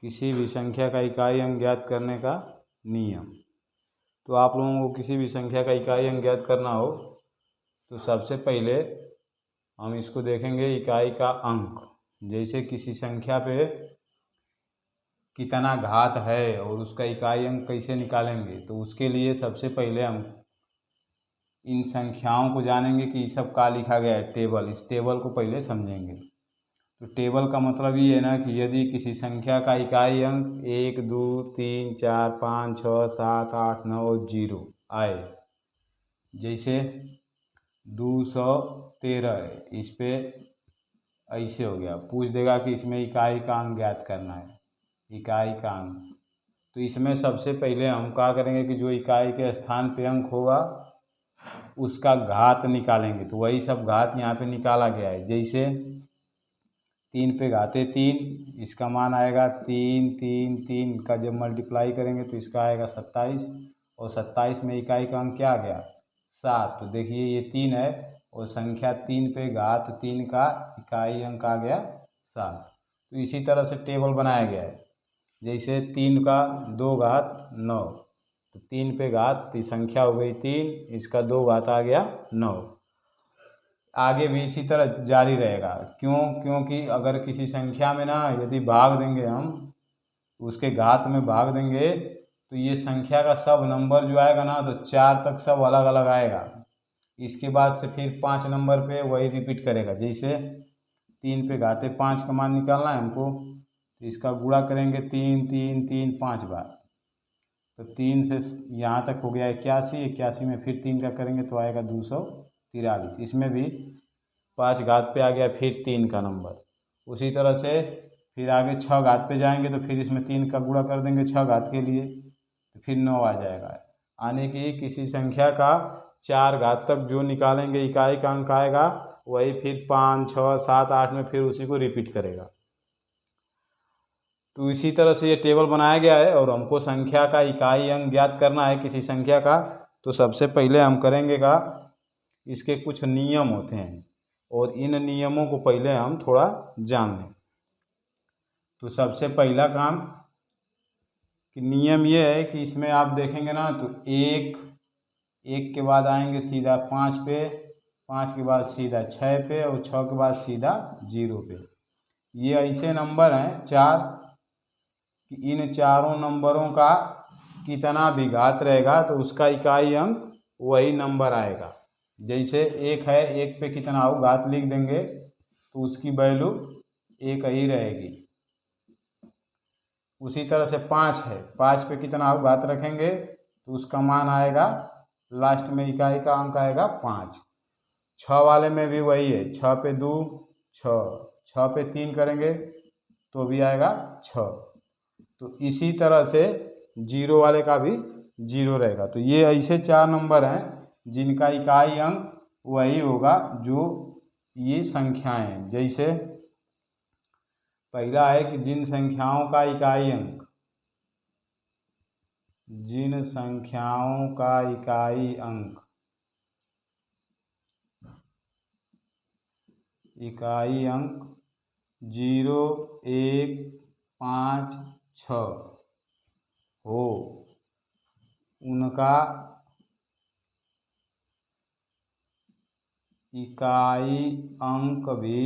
किसी भी संख्या का इकाई अंक ज्ञात करने का नियम। तो आप लोगों को किसी भी संख्या का इकाई अंक ज्ञात करना हो तो सबसे पहले हम इसको देखेंगे इकाई का अंक। जैसे किसी संख्या पे कितना घात है और उसका इकाई अंक कैसे निकालेंगे, तो उसके लिए सबसे पहले हम इन संख्याओं को जानेंगे कि सब का लिखा गया है टेबल। इस टेबल को पहले समझेंगे। तो टेबल का मतलब ये है ना कि यदि किसी संख्या का इकाई अंक 1 2 3 4 5 6 7 8 9 0 आए, जैसे 213 है, इस पे ऐसे हो गया, पूछ देगा कि इसमें इकाई का अंक ज्ञात करना है, इकाई का अंक। तो इसमें सबसे पहले हम क्या करेंगे कि जो इकाई के स्थान पे अंक होगा उसका घात निकालेंगे। तो वही सब घात यहाँ पे निकाला गया है। जैसे 3 पे घाते 3, इसका मान आएगा 3 3 3 का जब मल्टीप्लाई करेंगे तो इसका आएगा 27, और 27 में इकाई का अंक क्या आ गया 7। तो देखिए ये 3 है और संख्या 3 पे घात 3 का इकाई अंक आ गया 7। तो इसी तरह से टेबल बनाया गया है। जैसे 3 का 2 घात 9, तो 3 पे घात संख्या हो गई 3, इसका 2 घात आ गया 9। आगे भी इसी तरह जारी रहेगा। क्योंकि अगर किसी संख्या में ना यदि भाग देंगे हम, उसके घात में भाग देंगे, तो ये संख्या का सब नंबर जो आएगा ना तो 4 तक सब अलग अलग आएगा। इसके बाद से फिर 5 नंबर पे वही रिपीट करेगा। जैसे 3 पे घाते 5 का मान निकालना है हमको, तो इसका गुणा करेंगे 3 3 3 5 बार। तो 3 से यहाँ तक हो गया 81, 81 में फिर 3 का करेंगे तो आएगा 243। इसमें भी 5 घात पे आ गया फिर 3 का नंबर। उसी तरह से फिर आगे 6 घात पे जाएंगे तो फिर इसमें 3 का गुणा कर देंगे 6 घात के लिए, तो फिर 9 आ जाएगा। यानी कि किसी संख्या का 4 घात तक जो निकालेंगे इकाई का अंक आएगा, वही फिर 5 6 7 8 में फिर उसी को रिपीट करेगा। तो इसी तरह से ये टेबल बनाया गया है। और हमको संख्या का इकाई अंक ज्ञात करना है किसी संख्या का, तो सबसे पहले हम करेंगे का इसके कुछ नियम होते हैं और इन नियमों को पहले हम थोड़ा जान लें। तो सबसे पहला काम कि नियम ये है कि इसमें आप देखेंगे ना तो 1 के बाद आएंगे सीधा 5 पे, 5 के बाद सीधा 6 पे और 6 के बाद सीधा 0 पे। ये ऐसे नंबर हैं 4 कि इन चारों नंबरों का कितना भी घात रहेगा तो उसका इकाई अंक वही नंबर आएगा। जैसे 1 है, 1 पे कितना हो घात लिख देंगे तो उसकी वैल्यू 1 ही रहेगी। उसी तरह से 5 है, 5 पे कितना हो घात रखेंगे तो उसका मान आएगा, लास्ट में इकाई का अंक आएगा 5। 6 वाले में भी वही है, 6 पे 2 6, 6 पे 3 करेंगे तो भी आएगा 6। तो इसी तरह से 0 वाले का भी 0 रहेगा। तो ये ऐसे 4 नंबर हैं जिनका इकाई अंक वही होगा जो ये संख्याएं हैं। जैसे पहला है कि जिन संख्याओं का इकाई अंक, जिन संख्याओं का इकाई अंक 0 1 5 6 हो, उनका इकाई अंक भी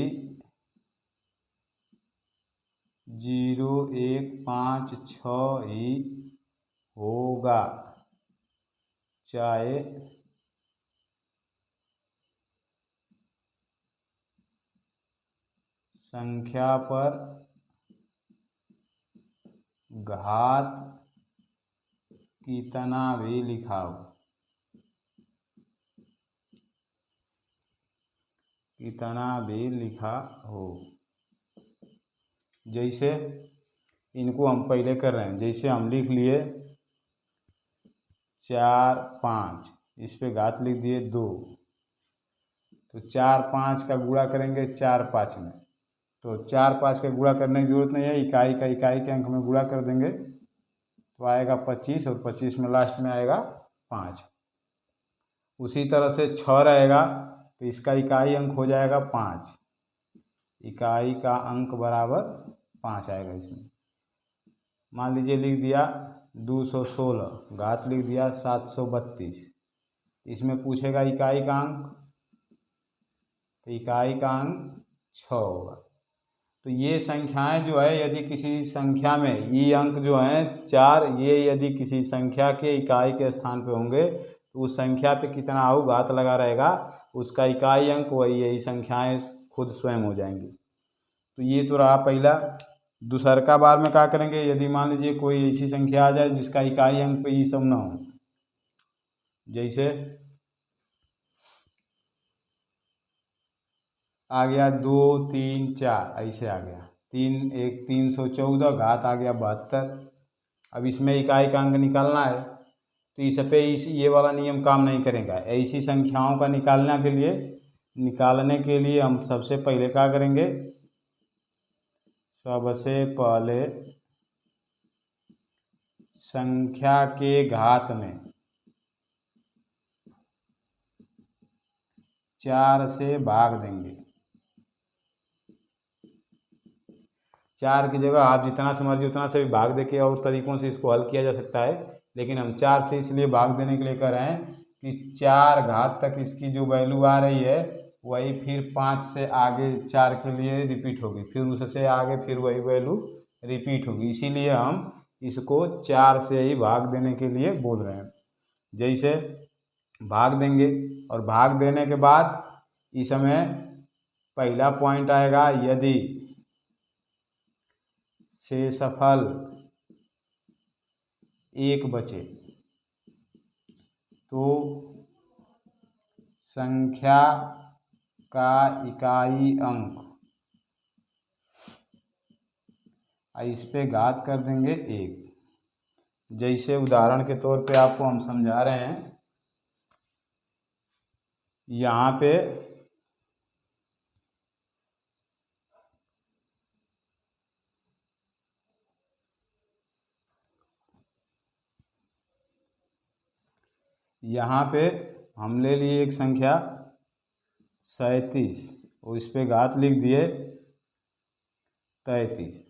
0 1 5 6 ही होगा, चाहे संख्या पर घात कितना भी लिखा हो, कितना भी लिखा हो। जैसे इनको हम पहले कर रहे हैं, जैसे हम लिख लिए 4 5, इस पे घात लिख दिए 2, तो 4 5 का गुणा करेंगे 4 5 में, तो 4 5 का गुणा करने की जरूरत नहीं है, इकाई का इकाई के अंक में गुणा कर देंगे तो आएगा 25, और 25 में लास्ट में आएगा 5। उसी तरह से 6 रहेगा तो इसका इकाई अंक हो जाएगा 5, इकाई का अंक बराबर 5 आएगा इसमें। मान लीजिए लिख दिया 216, घात लिख दिया 732। इसमें पूछेगा इकाई का अंक, तो इकाई का अंक 6 होगा। तो ये संख्याएं जो है यदि किसी संख्या में ये अंक जो हैं 4, ये यदि किसी संख्या के इकाई के स्थान पे होंगे तो उस संख्या पे कितना आऊ घात लगा रहेगा, उसका इकाई अंक वही यही संख्याएं खुद स्वयं हो जाएंगी। तो ये तो रहा पहला। दूसरका बार में क्या करेंगे, यदि मान लीजिए कोई ऐसी संख्या आ जाए जिसका इकाई अंक पे ये सब ना हो, जैसे आ गया 2 3 4, ऐसे आ गया 3 1 314, घात आ गया 72। अब इसमें इकाई का अंक निकालना है, तो इस पे ये वाला नियम काम नहीं करेगा। ऐसी संख्याओं का निकालने के लिए हम सबसे पहले क्या करेंगे, सबसे पहले संख्या के घात में 4 से भाग देंगे। 4 की जगह आप जितना से मर्जी उतना से भी भाग देके और तरीकों से इसको हल किया जा सकता है, लेकिन हम 4 से इसलिए भाग देने के लिए कर रहे हैं कि 4 घात तक इसकी जो वैल्यू आ रही है वही फिर 5 से आगे 4 के लिए रिपीट होगी, फिर उससे आगे फिर वही वैल्यू रिपीट होगी। इसीलिए हम इसको 4 से ही भाग देने के लिए बोल रहे हैं। जैसे भाग देंगे, और भाग देने के बाद इसमें पहला पॉइंट आएगा, यदि शेषफल 1 बचे तो संख्या का इकाई अंक, इस पे घात कर देंगे 1। जैसे उदाहरण के तौर पे आपको हम समझा रहे हैं, यहाँ पे हम ले लिए एक संख्या 37 और इस पे घात लिख दिए 33।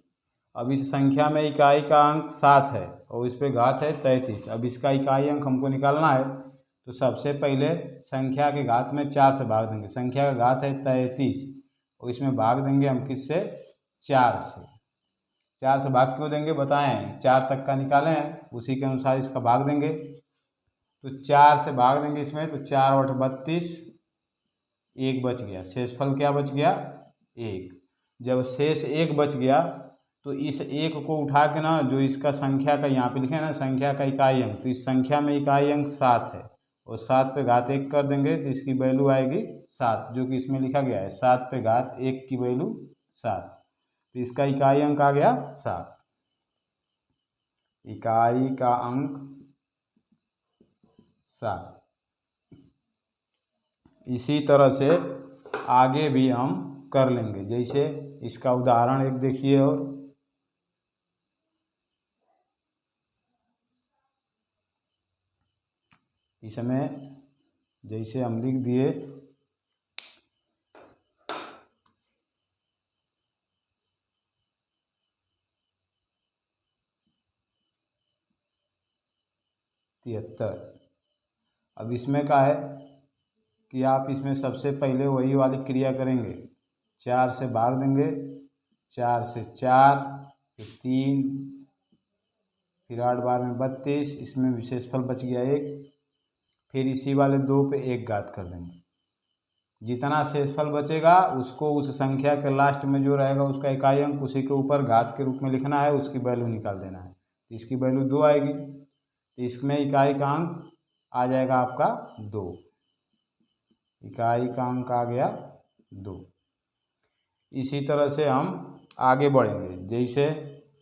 अब इस संख्या में इकाई का अंक 7 है और इस पे घात है 33। अब इसका इकाई अंक हमको निकालना है, तो सबसे पहले संख्या के घात में 4 से भाग देंगे। संख्या का घात है 33 और इसमें भाग देंगे हम किससे, 4 से। 4 से भाग क्यों देंगे बताएं, 4 तक का निकाले हैं उसी के अनुसार इसका भाग देंगे। तो 4 से भाग देंगे इसमें, तो 4 और 32, 1 बच गया। शेषफल क्या बच गया, 1। जब शेष 1 बच गया तो इस 1 को उठा के ना, जो इसका संख्या का यहाँ पे लिखे ना संख्या का इकाई अंक, तो इस संख्या में इकाई अंक 7 है और 7 पे घात 1 कर देंगे तो इसकी वैल्यू आएगी 7, जो कि इसमें लिखा गया है 7 पे घात 1 की वैल्यू 7। तो इसका इकाई अंक आ गया 7, इकाई का अंक 7। इसी तरह से आगे भी हम कर लेंगे। जैसे इसका उदाहरण एक देखिए, और इसमें जैसे हम लिख दिए 73। अब इसमें क्या है कि आप इसमें सबसे पहले वही वाली क्रिया करेंगे, 4 से भाग देंगे, 4 से 4, फिर 3, फिर 8 बार में 32, इसमें विशेषफल बच गया 1, फिर इसी वाले 2 पे 1 घात कर देंगे। जितना शेषफल बचेगा उसको उस संख्या के लास्ट में जो रहेगा उसका इकाई अंक, उसी के ऊपर घात के रूप में लिखना है, उसकी वैल्यू निकाल देना है। तो इसकी वैल्यू 2 आएगी, तो इसमें इकाई का अंक आ जाएगा आपका 2, इकाई का अंक आ गया 2। इसी तरह से हम आगे बढ़ेंगे। जैसे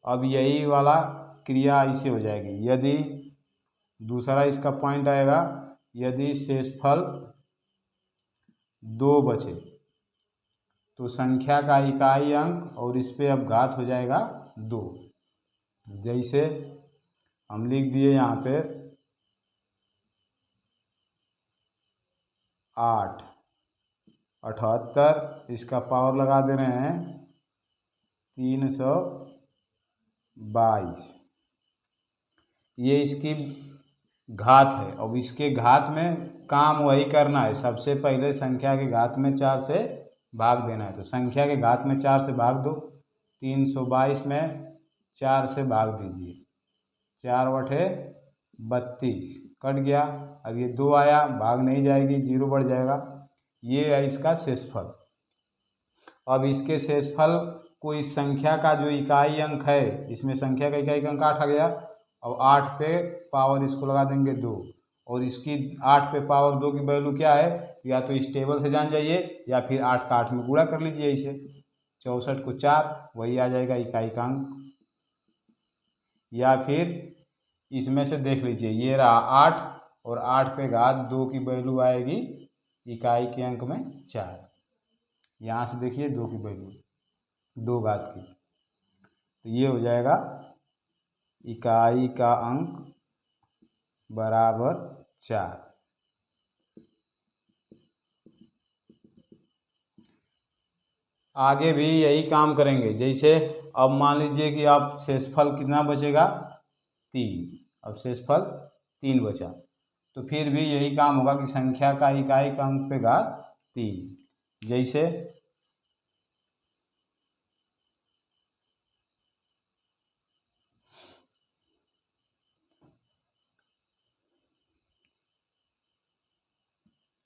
अब यही वाला क्रिया ऐसे हो जाएगी, यदि दूसरा इसका पॉइंट आएगा, यदि शेषफल 2 बचे तो संख्या का इकाई अंक, और इस पे अब घात हो जाएगा 2। जैसे हम लिख दिए यहाँ पे 8, 78, इसका पावर लगा दे रहे हैं 322। ये इसकी घात है। अब इसके घात में काम वही करना है, सबसे पहले संख्या के घात में 4 से भाग देना है। तो संख्या के घात में 4 से भाग दो, 322 में 4 से भाग दीजिए, 4 बटे 32 कट गया। अब ये 2 आया, भाग नहीं जाएगी, 0 बढ़ जाएगा। ये है इसका शेषफल। अब इसके शेषफल को इस संख्या का जो इकाई अंक है, इसमें संख्या का इकाई अंक 8 आ गया। अब 8 पे पावर इसको लगा देंगे 2, और इसकी 8 पे पावर 2 की वैल्यू क्या है, या तो इस टेबल से जान जाइए या फिर 8 का 8 में गुणा कर लीजिए इसे। 64 को 4, वही आ जाएगा इकाई का अंक। या फिर इसमें से देख लीजिए, ये रहा 8 और 8 पे घात 2 की वैल्यू आएगी इकाई के अंक में 4। यहाँ से देखिए 2 की वैल्यू 2 घात की, तो ये हो जाएगा इकाई का अंक बराबर 4। आगे भी यही काम करेंगे। जैसे अब मान लीजिए कि आप शेषफल कितना बचेगा, 3। अब शेषफल 3 बचा, तो फिर भी यही काम होगा कि संख्या का इकाई का अंक पे घात 3। जैसे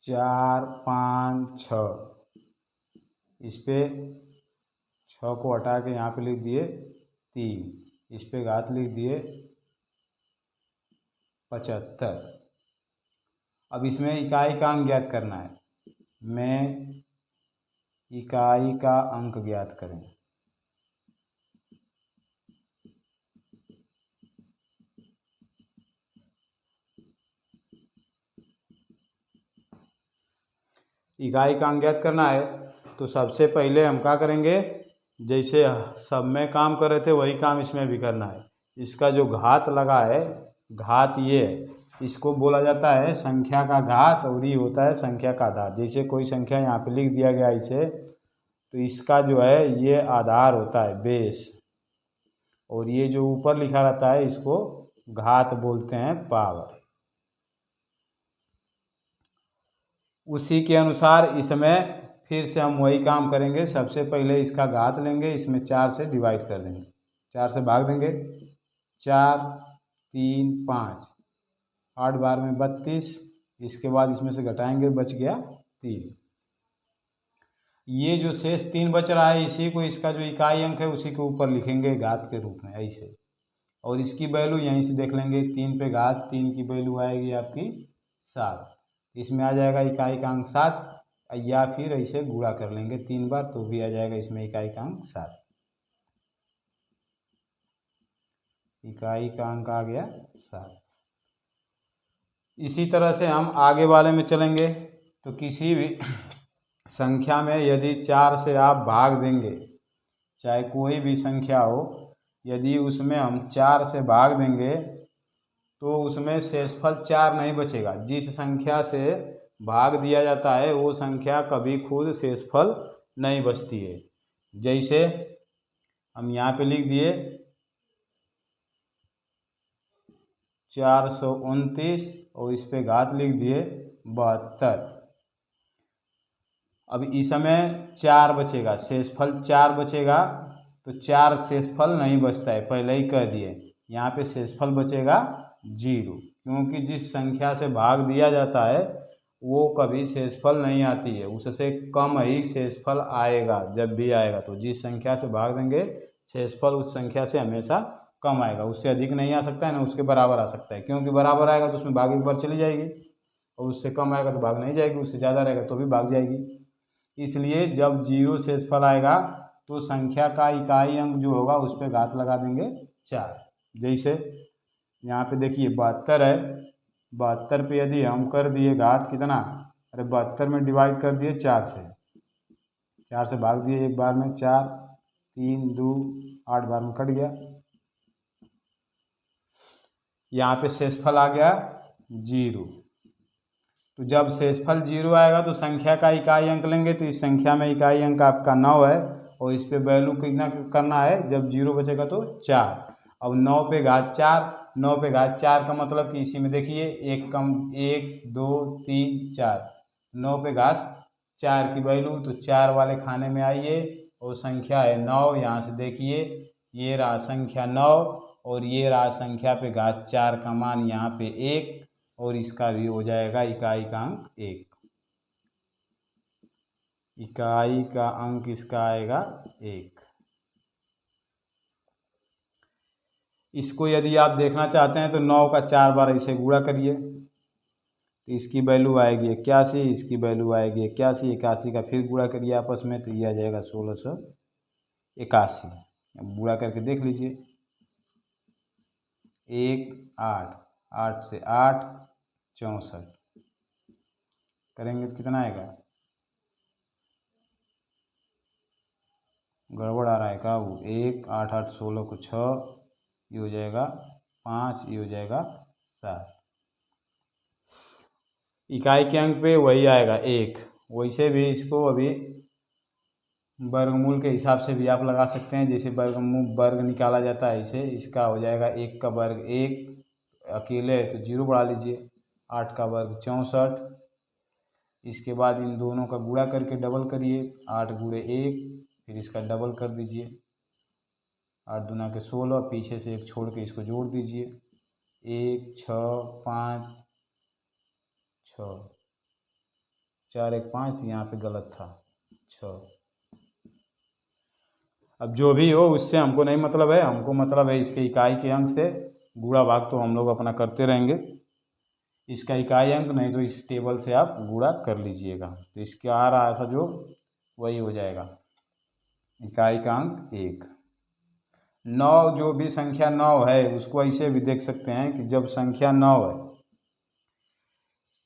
4, 5, 6, इस पे 6 को हटा के यहाँ पे लिख दिए 3, इस पे घात लिख दिए 75। अब इसमें इकाई का अंक ज्ञात करना है। में इकाई का अंक ज्ञात करें। इकाई का अंक ज्ञात करना है, तो सबसे पहले हम क्या करेंगे, जैसे सब में काम कर रहे थे वही काम इसमें भी करना है। इसका जो घात लगा है, घात ये इसको बोला जाता है संख्या का घात, और ये होता है संख्या का आधार। जैसे कोई संख्या यहाँ पे लिख दिया गया इसे, तो इसका जो है ये आधार होता है, बेस, और ये जो ऊपर लिखा रहता है इसको घात बोलते हैं, पावर। उसी के अनुसार इसमें फिर से हम वही काम करेंगे। सबसे पहले इसका घात लेंगे, इसमें 4 से डिवाइड कर देंगे, 4 से भाग देंगे, 4, 3, 5, 8 बार में 32। इसके बाद इसमें से घटाएंगे, बच गया 3। ये जो शेष 3 बच रहा है, इसी को इसका जो इकाई अंक है उसी के ऊपर लिखेंगे घात के रूप में ऐसे, और इसकी वैल्यू यहीं से देख लेंगे। 3 पे घात 3 की वैल्यू आएगी आपकी 7, इसमें आ जाएगा इकाई का अंक 7, या फिर ऐसे गुणा कर लेंगे 3 बार तो भी आ जाएगा इसमें इकाई का अंक 7। इकाई का अंक आ गया 7। इसी तरह से हम आगे वाले में चलेंगे। तो किसी भी संख्या में यदि 4 से आप भाग देंगे, चाहे कोई भी संख्या हो, यदि उसमें हम 4 से भाग देंगे तो उसमें शेषफल 4 नहीं बचेगा। जिस संख्या से भाग दिया जाता है वो संख्या कभी खुद शेषफल नहीं बचती है। जैसे हम यहाँ पे लिख दिए 429 और इस पे घात लिख दिए 72। अब इसमें 4 बचेगा, शेषफल 4 बचेगा, तो 4 शेषफल नहीं बचता है, पहले ही कह दिए। यहाँ पे शेषफल बचेगा 0, क्योंकि जिस संख्या से भाग दिया जाता है वो कभी शेषफल नहीं आती है, उससे कम ही शेषफल आएगा। जब भी आएगा तो जिस संख्या से भाग देंगे शेषफल उस संख्या से हमेशा कम आएगा, उससे अधिक नहीं आ सकता है, ना उसके बराबर आ सकता है। क्योंकि बराबर आएगा तो उसमें भाग एक बार चली जाएगी, और उससे कम आएगा तो भाग नहीं जाएगी, उससे ज़्यादा रहेगा तो भी भाग जाएगी। इसलिए जब 0 शेषफल आएगा तो संख्या का इकाई अंक जो होगा उस पर घात लगा देंगे 4। जैसे यहाँ पे देखिए 72 है, 72 पे यदि हम कर दिए घात कितना, अरे 72 में डिवाइड कर दिए 4 से, 4 से भाग दिए एक बार में 4, 3, 2, 8 बार में कट गया। यहाँ पे शेषफल आ गया 0। तो जब शेषफल 0 आएगा तो संख्या का इकाई अंक लेंगे, तो इस संख्या में इकाई अंक आपका 9 है, और इस पे वैल्यू कितना करना है, जब 0 बचेगा तो 4। अब 9 पे घात 4, 9 पे घात 4 का मतलब कि इसी में देखिए एक कम 1 2 3 4, 9 पे घात 4 की वैल्यू तो 4 वाले खाने में आइए और संख्या है 9, यहाँ से देखिए ये रहा संख्या 9 और ये रहा संख्या पे घात 4 का मान यहाँ पे 1 और इसका भी हो जाएगा इकाई का अंक 1। इकाई का अंक इसका आएगा 1। इसको यदि आप देखना चाहते हैं तो 9 का 4 बार ऐसे गुणा करिए तो इसकी वैल्यू आएगी 81, इसकी वैल्यू आएगी 81, 81 का फिर गुणा करिए आपस में तो ये आ जाएगा 1681। अब गुणा करके देख लीजिए 1 8, 8 से 8 64 करेंगे तो कितना आएगा, गड़बड़ आ रहा है का वो 1 8 8 16 को 6, ये हो जाएगा 5, ये हो जाएगा 7। इकाई के अंक पे वही आएगा 1। वैसे भी इसको अभी वर्गमूल के हिसाब से भी आप लगा सकते हैं, जैसे वर्ग निकाला जाता है ऐसे इसका हो जाएगा 1 का वर्ग 1, अकेले है तो 0 बढ़ा लीजिए, 8 का वर्ग 64, इसके बाद इन दोनों का गुणा करके डबल करिए 8 गुणे 1, फिर इसका डबल कर दीजिए 8 दूना के 16, पीछे से 1 छोड़ के इसको जोड़ दीजिए 1 6 5 6, 4 1 5, यहाँ पे गलत था 6। अब जो भी हो उससे हमको नहीं मतलब है, हमको मतलब है इसके इकाई के अंक से। गुणा भाग तो हम लोग अपना करते रहेंगे, इसका इकाई अंक नहीं तो इस टेबल से आप गुणा कर लीजिएगा तो इसका आ रहा था जो वही हो जाएगा इकाई का अंक 1। 9 जो भी संख्या 9 है उसको ऐसे भी देख सकते हैं कि जब संख्या 9 है,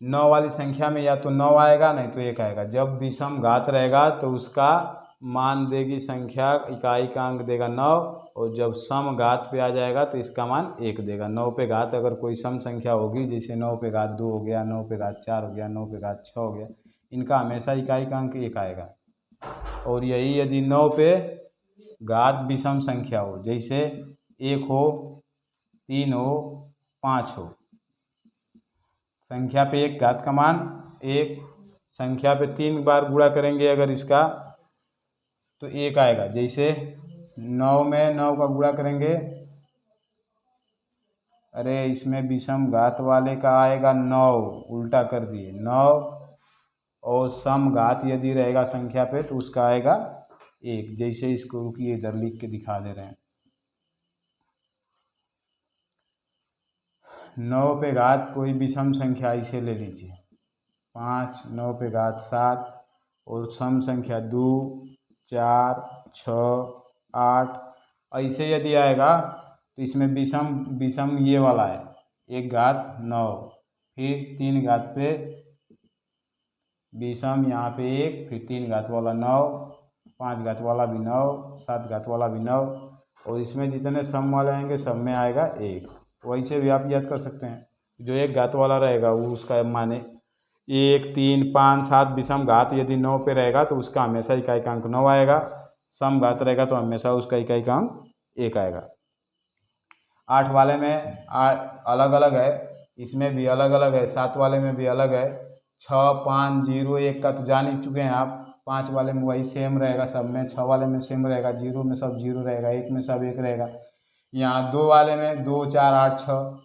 9 वाली संख्या में या तो 9 आएगा नहीं तो 1 आएगा। जब विषम घात रहेगा तो उसका मान देगी संख्या, इकाई का अंक देगा 9, और जब सम घात पे आ जाएगा तो इसका मान 1 देगा। 9 पे घात अगर कोई सम संख्या होगी, जैसे 9 पे घात 2 हो गया, 9 पे घात 4 हो गया, 9 पे घात 6 हो गया, इनका हमेशा इकाई का अंक 1 आएगा। और यही यदि 9 पे घात विषम संख्या हो, जैसे 1 हो, 3 हो, 5 हो, संख्या पे 1 घात का मान 1, संख्या पे 3 बार गुणा करेंगे अगर इसका तो 1 आएगा। जैसे 9 में 9 का गुणा करेंगे, अरे इसमें विषम घात वाले का आएगा 9, उल्टा कर दिए 9, और सम घात यदि रहेगा संख्या पे तो उसका आएगा 1। जैसे इसको रुकिए इधर लिख के दिखा दे रहे हैं, 9 पे घात कोई विषम संख्या इसे ले लीजिए 5, 9 पे घात 7, और सम संख्या 2 4 6 8, ऐसे यदि आएगा तो इसमें विषम ये वाला है 1 घात 9, फिर 3 घात पे विषम यहाँ पे 1, फिर 3 घात वाला 9, 5 घात वाला भी 9, 7 घात वाला भी 9, और इसमें जितने सम वाले आएंगे सब में आएगा 1। वैसे भी आप याद कर सकते हैं, जो 1 घात वाला रहेगा वो उसका माने 1 3 5 7 विषम घात यदि 9 पे रहेगा तो उसका हमेशा इकाई का अंक 9 आएगा, सम घात रहेगा तो हमेशा उसका इकाई का अंक 1 आएगा। 8 वाले में अलग अलग है, इसमें भी अलग अलग है, 7 वाले में भी अलग है, 6 5 0 1 का तो जान ही चुके हैं आप, 5 वाले में वही सेम रहेगा सब में, 6 वाले में सेम रहेगा, 0 में सब 0 रहेगा, 1 में सब 1 रहेगा। यहाँ 2 वाले में 2 4 8 6,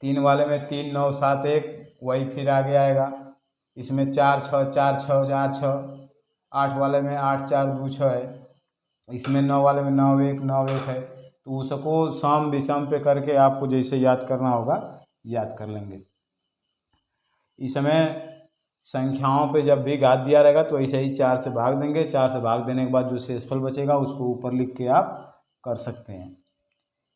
3 वाले में 3 9 7 1, वही फिर आगे आएगा। इसमें 4 6 4 6 4 6, 8 वाले में 8 4 2 6 है, इसमें 9 वाले में 9 1 9 1 है। तो उसको सम विषम पे करके आपको जैसे याद करना होगा याद कर लेंगे। इसमें संख्याओं पे जब भी घात दिया रहेगा तो ऐसे ही 4 से भाग देंगे, 4 से भाग देने के बाद जो शेषफल बचेगा उसको ऊपर लिख के आप कर सकते हैं।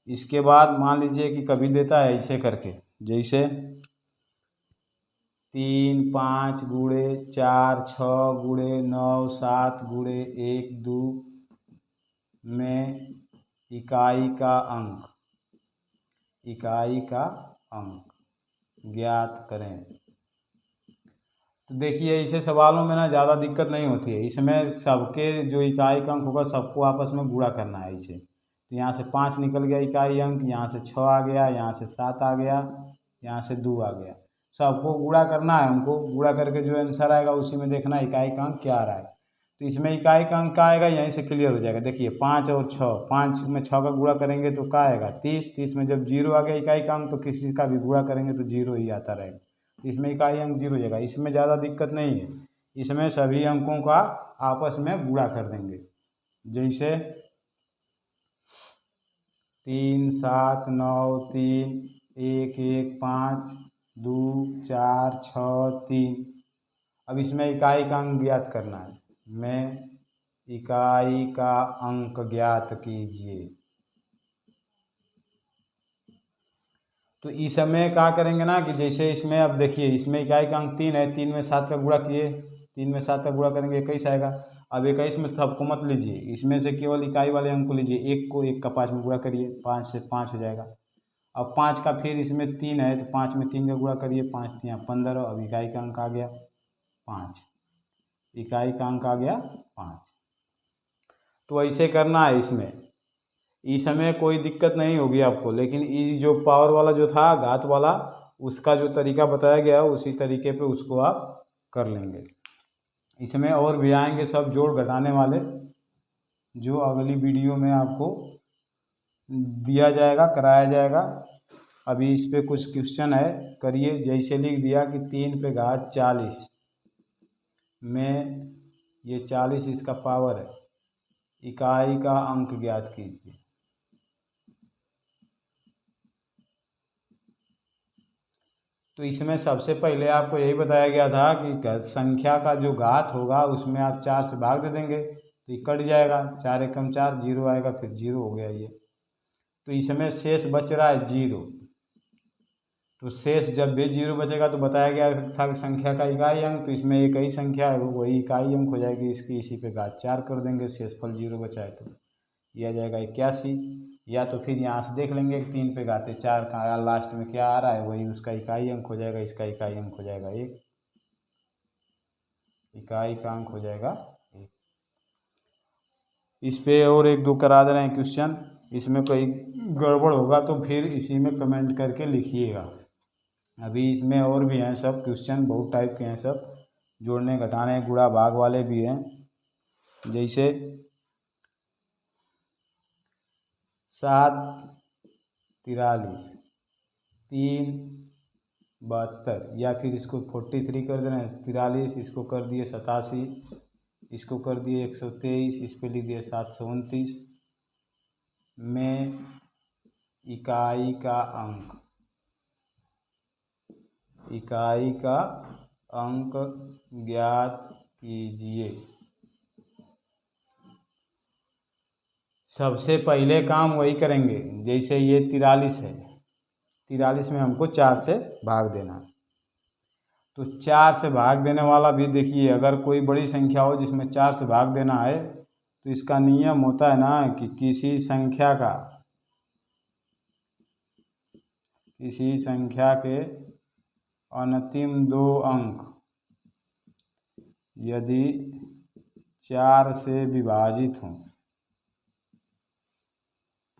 इसके बाद मान लीजिए कि कभी देता है ऐसे करके, जैसे 3 5 गुणे 4 6 गुणे 9 7 गुणे 1 2 में इकाई का अंक ज्ञात करें। तो देखिए ऐसे सवालों में ना ज़्यादा दिक्कत नहीं होती है, इसमें सबके जो इकाई का अंक होगा सबको आपस में गुणा करना है ऐसे। तो यहाँ से 5 निकल गया इकाई अंक, यहाँ से 6 आ गया, यहाँ से 7 आ गया, यहाँ से 2 आ गया। सबको गुणा करना है हमको, गुणा करके जो आंसर आएगा उसी में देखना इकाई का अंक क्या आ रहा है। तो इसमें इकाई का अंक क्या आएगा, यहीं से क्लियर हो जाएगा। देखिए 5 और 6, 5 में 6 का गुणा करेंगे तो क्या आएगा 30, 30 में जब 0 आ गया इकाई का अंक तो किसी का भी गुणा करेंगे तो 0 ही आता रहेगा। तो इसमें इकाई अंक 0 हो जाएगा। इसमें ज़्यादा दिक्कत नहीं है, इसमें सभी अंकों का आपस में गुणा कर देंगे। जैसे 3 7 9 3 1 1 5 2 4 6 3। अब इसमें इकाई का अंक ज्ञात करना है। में इकाई का अंक ज्ञात कीजिए। तो इस समय क्या करेंगे ना कि जैसे इसमें अब देखिए इसमें इकाई का अंक 3 है, 3 में 7 का गुणा किए, 3 में 7 का गुणा करेंगे 21 आएगा। अब 21 में सबको मत लीजिए, इसमें से केवल इकाई वाले अंक को लीजिए। 1 को 1 का 5 में गुणा करिए, 5 से 5 हो जाएगा। अब 5 का फिर इसमें 3 है तो 5 में 3 का गुणा करिए, 5 3 15। अब इकाई का अंक आ गया 5, इकाई का अंक आ गया 5। तो ऐसे करना है इसमें। इस समय कोई दिक्कत नहीं होगी आपको, लेकिन ये जो पावर वाला जो था घात वाला उसका जो तरीका बताया गया है उसी तरीके पे उसको आप कर लेंगे। इसमें और भी आएंगे सब जोड़ घटाने वाले, जो अगली वीडियो में आपको दिया जाएगा, कराया जाएगा। अभी इस पे कुछ क्वेश्चन है, करिए। जैसे लिख दिया कि 3 पे घात 40 में ये 40 इसका पावर है, इकाई का अंक ज्ञात कीजिए। तो इसमें सबसे पहले आपको यही बताया गया था कि संख्या का जो घात होगा उसमें आप 4 से भाग दे देंगे तो ये कट जाएगा, 4 एकम 4, 0 आएगा, फिर 0 हो गया ये। तो इसमें शेष बच रहा है 0। तो शेष जब भी 0 बचेगा तो बताया गया था कि संख्या का इकाई अंक, तो इसमें एक ही संख्या है वही इकाई अंक हो जाएगी इसकी, इसी पे घात 4 कर देंगे, शेषफल 0 बचा है तो यह आ जाएगा 81। या तो फिर यहाँ से देख लेंगे कि 3 पे घाते 4 का लास्ट में क्या आ रहा है वही उसका इकाई अंक हो जाएगा, इसका इकाई अंक हो जाएगा 1, इकाई का अंक हो जाएगा 1। इस पे और 1 2 करा दे रहे हैं क्वेश्चन, इसमें कोई गड़बड़ होगा तो फिर इसी में कमेंट करके लिखिएगा। अभी इसमें और भी हैं सब क्वेश्चन, बहुत टाइप के हैं सब, जोड़ने घटाने गुणा भाग वाले भी हैं। जैसे 7 43 3 72, या फिर इसको 43 कर दे रहे हैं, 43 इसको कर दिए 87, इसको कर दिए 123, इस पे लिख दिए 729 में इकाई का अंक, इकाई का अंक ज्ञात कीजिए। सबसे पहले काम वही करेंगे। जैसे ये 43 है, 43 में हमको 4 से भाग देना, तो 4 से भाग देने वाला भी देखिए, अगर कोई बड़ी संख्या हो जिसमें 4 से भाग देना है तो इसका नियम होता है ना कि किसी संख्या के अंतिम 2 अंक यदि 4 से विभाजित हों,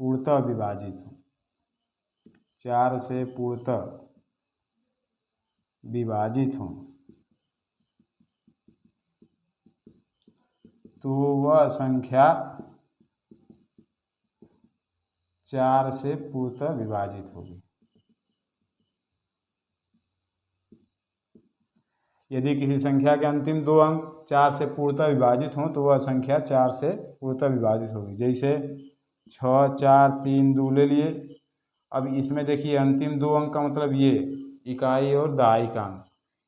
पूर्णतः विभाजित हों, 4 से पूर्णतः विभाजित हों, तो वह संख्या 4 से पूर्णतः विभाजित होगी। यदि किसी संख्या के अंतिम 2 अंक 4 से पूर्णतः विभाजित हों तो वह संख्या 4 से पूर्णतः विभाजित होगी। जैसे 6 4 3 2 ले लिए। अब इसमें देखिए अंतिम 2 अंक का मतलब ये इकाई और दहाई का अंक,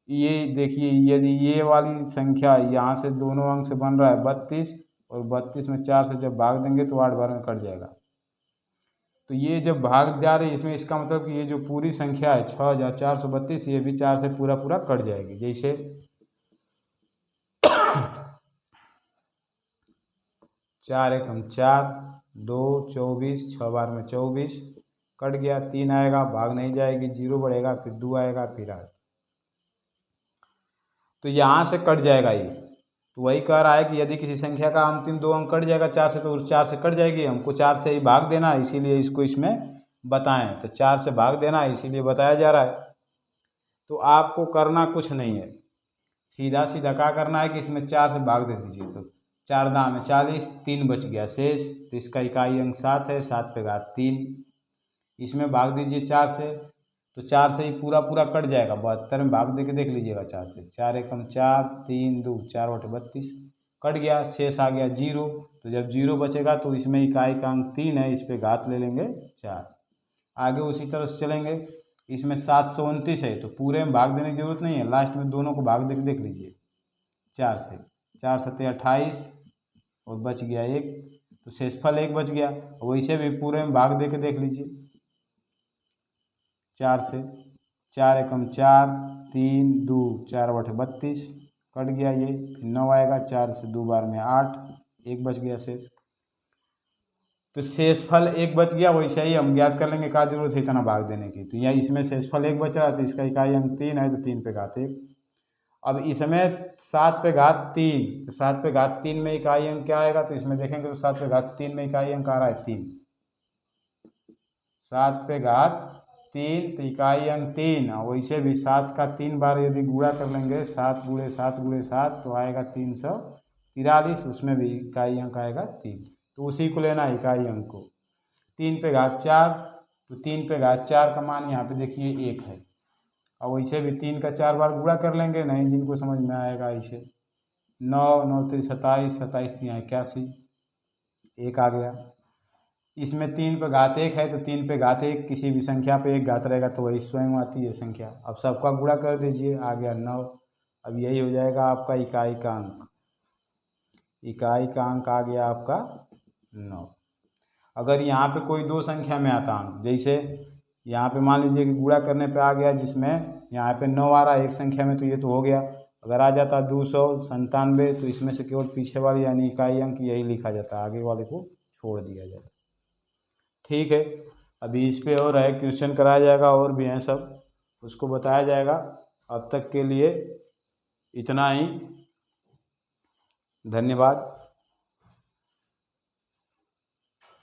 ये देखिए यदि ये वाली संख्या यहाँ से दोनों अंक से बन रहा है 32, और 32 में 4 से जब भाग देंगे तो 8 बार में कट जाएगा। तो ये जब भाग जा रही है इसमें, इसका मतलब कि ये जो पूरी संख्या है 6432, ये भी 4 से पूरा पूरा कट जाएगी। जैसे 4 एकम 4, 2 24, 6 बार में 24 कट गया, 3 आएगा, भाग नहीं जाएगी, 0 बढ़ेगा, फिर 2 आएगा, फिर 8, तो यहाँ से कट जाएगा ये। तो वही कह रहा है कि यदि किसी संख्या का अंतिम 2 अंक कट जाएगा 4 से तो 4 से कट जाएगी, हमको 4 से ही भाग देना है, इसीलिए इसको इसमें बताएं। तो 4 से भाग देना है इसीलिए बताया जा रहा है। तो आपको करना कुछ नहीं है, सीधा सीधा क्या करना है कि इसमें 4 से भाग दे दीजिए। तो 4 दाम 40, 3 बच गया शेष, तो इसका इकाई अंक 7 है, 7 पे घात 3। इसमें भाग दीजिए 4 से, तो 4 से ही पूरा पूरा कट जाएगा, 72 में भाग दे के देख लीजिएगा 4 से। 4 एकम 4, 3 2 4 बटे 32 कट गया, शेष आ गया 0। तो जब 0 बचेगा तो इसमें इकाई का अंक 3 है, इस पे घात ले लेंगे 4। आगे उसी तरह से चलेंगे। इसमें 729 है तो पूरे में भाग देने की जरूरत नहीं है, लास्ट में दोनों को भाग दे के देख लीजिए 4 से। 4 सत्ते 28 और बच गया 1, तो शेषफल 1 बच गया। वैसे भी पूरे में भाग दे के देख लीजिए 4 से। 4 एकम 4, 3 2 4 बटे 32 कट गया ये, फिर 9 आएगा, 4 से 2 बार में 8, 1 बच गया शेष। तो शेषफल 1 बच गया, वैसे ही हम ज्ञात कर लेंगे, क्या जरूरत है इतना भाग देने की। तो यहाँ इसमें शेषफल 1 बच रहा है तो इसका इकाई अंक 3 है, तो 3 पे घात 1। अब इसमें 7 पे घात 3, तो 7 पे घात 3 में इकाई अंक क्या आएगा, तो इसमें देखेंगे तो 7 पे घात 3 में इकाई अंक आ रहा है 3। 7 पे घात 3 तो इकाई अंक 3। वैसे भी 7 का 3 बार यदि गुणा कर लेंगे, 7 गुणे 7 गुणे 7 तो आएगा 343, उसमें भी इकाई अंक आएगा 3। तो उसी को लेना है इकाई अंक को। 3 पे घात 4, तो 3 पे घात 4 का मान यहाँ पे देखिए 1 है। और वैसे भी 3 का 4 बार गुणा कर लेंगे, नहीं जिनको समझ में आएगा इसे। 9 9 3 27, 27 3 81, 1 आ गया। इसमें 3 पे घात 1 है तो 3 पे घात 1, किसी भी संख्या पे 1 घात रहेगा तो वही स्वयं आती है संख्या। अब सबका गुणा कर दीजिए, आ गया 9। अब यही हो जाएगा आपका इकाई का अंक। इकाई का अंक आ गया आपका 9। अगर यहाँ पे कोई 2 संख्या में आता अंक, जैसे यहाँ पे मान लीजिए कि गुणा करने पे आ गया, जिसमें यहाँ पे 9 आ रहा है एक संख्या में, तो ये तो हो गया। अगर आ जाता 297 तो इसमें से केवल पीछे वाली यानी इकाई अंक यही लिखा जाता, आगे वाले को छोड़ दिया जाता। ठीक है, अभी इस पे और है क्वेश्चन कराया जाएगा, और भी हैं सब, उसको बताया जाएगा। अब तक के लिए इतना ही, धन्यवाद।